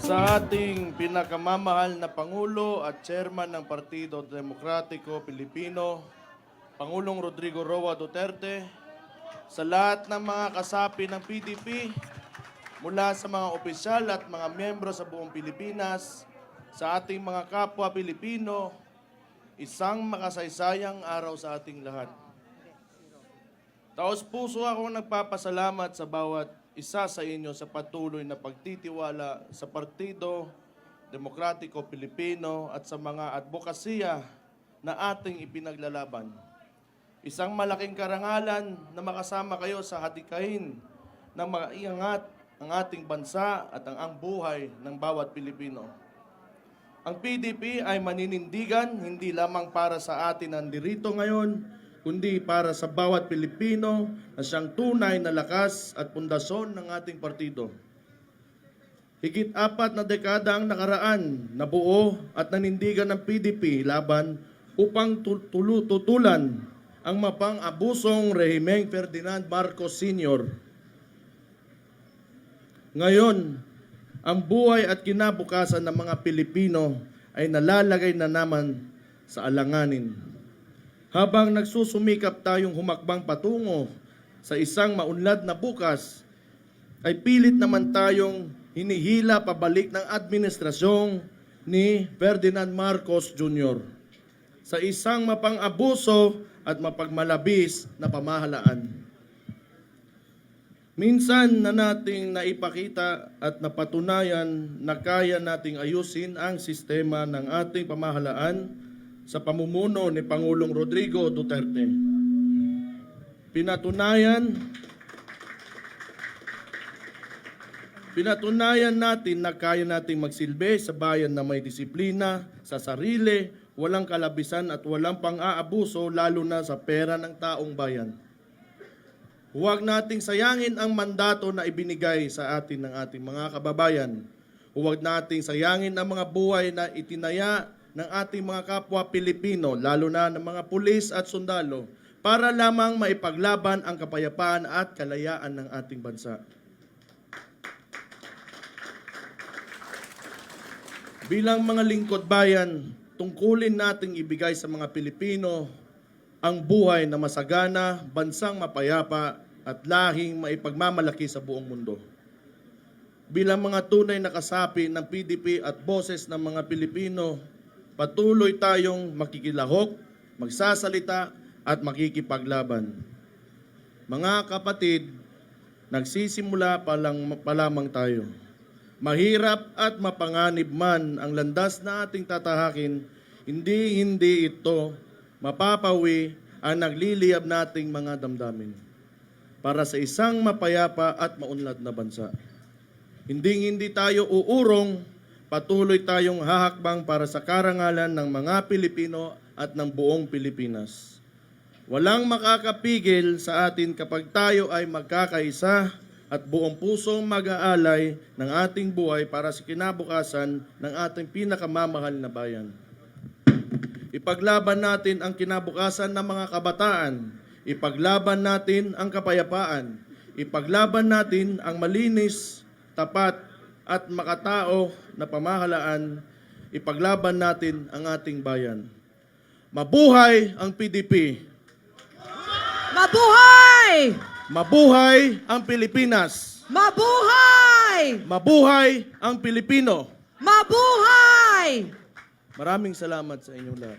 Sa ating pinakamamahal na Pangulo at Chairman ng Partido Demokratiko Pilipino, Pangulong Rodrigo Roa Duterte, sa lahat ng mga kasapi ng PDP, mula sa mga opisyal at mga miyembro sa buong Pilipinas, sa ating mga kapwa Pilipino, isang makasaysayang araw sa ating lahat. Taos puso akong nagpapasalamat sa bawat isa sa inyo sa patuloy na pagtitiwala sa Partido Demokratiko Pilipino at sa mga advokasya na ating ipinaglalaban. Isang malaking karangalan na makasama kayo sa hadikain ng maiangat ang ating bansa at ang buhay ng bawat Pilipino. Ang PDP ay maninindigan hindi lamang para sa atin ang dirito ngayon, kundi para sa bawat Pilipino na siyang tunay na lakas at pundasyon ng ating partido. Higit 4 na dekada ang nakaraan na buo at nanindigan ng PDP laban upang tutulan ang mapang-abusong rehimeng Ferdinand Marcos Sr. Ngayon, ang buhay at kinabukasan ng mga Pilipino ay nalalagay na naman sa alanganin. Habang nagsusumikap tayong humakbang patungo sa isang maunlad na bukas, ay pilit naman tayong hinihila pabalik ng administrasyong ni Ferdinand Marcos Jr. sa isang mapang-abuso at mapagmalabis na pamahalaan. Minsan na nating naipakita at napatunayan na kaya nating ayusin ang sistema ng ating pamahalaan sa pamumuno ni Pangulong Rodrigo Duterte. Pinatunayan natin na kaya nating magsilbi sa bayan na may disiplina, sa sarili, walang kalabisan at walang pang-aabuso lalo na sa pera ng taong bayan. Huwag nating sayangin ang mandato na ibinigay sa atin ng ating mga kababayan. Huwag nating sayangin ang mga buhay na itinaya ng ating mga kapwa Pilipino, lalo na ng mga pulis at sundalo, para lamang maipaglaban ang kapayapaan at kalayaan ng ating bansa. Bilang mga lingkod bayan, tungkulin nating ibigay sa mga Pilipino ang buhay na masagana, bansang mapayapa at lahing maipagmamalaki sa buong mundo. Bilang mga tunay na kasapi ng PDP at boses ng mga Pilipino, patuloy tayong makikilahok, magsasalita at makikipaglaban. Mga kapatid, nagsisimula pa lamang tayo. Mahirap at mapanganib man ang landas na ating tatahakin, hindi ito mapapawi ang nagliliyab nating mga damdamin para sa isang mapayapa at maunlad na bansa. Hindi tayo uurong, patuloy tayong hahakbang para sa karangalan ng mga Pilipino at ng buong Pilipinas. Walang makakapigil sa atin kapag tayo ay magkakaisa at buong pusong mag-aalay ng ating buhay para sa kinabukasan ng ating pinakamamahal na bayan. Ipaglaban natin ang kinabukasan ng mga kabataan. Ipaglaban natin ang kapayapaan. Ipaglaban natin ang malinis, tapat at makatao na pamahalaan. Ipaglaban natin ang ating bayan. Mabuhay ang PDP! Mabuhay! Mabuhay ang Pilipinas! Mabuhay! Mabuhay ang Pilipino! Mabuhay! Maraming salamat sa inyong lahat.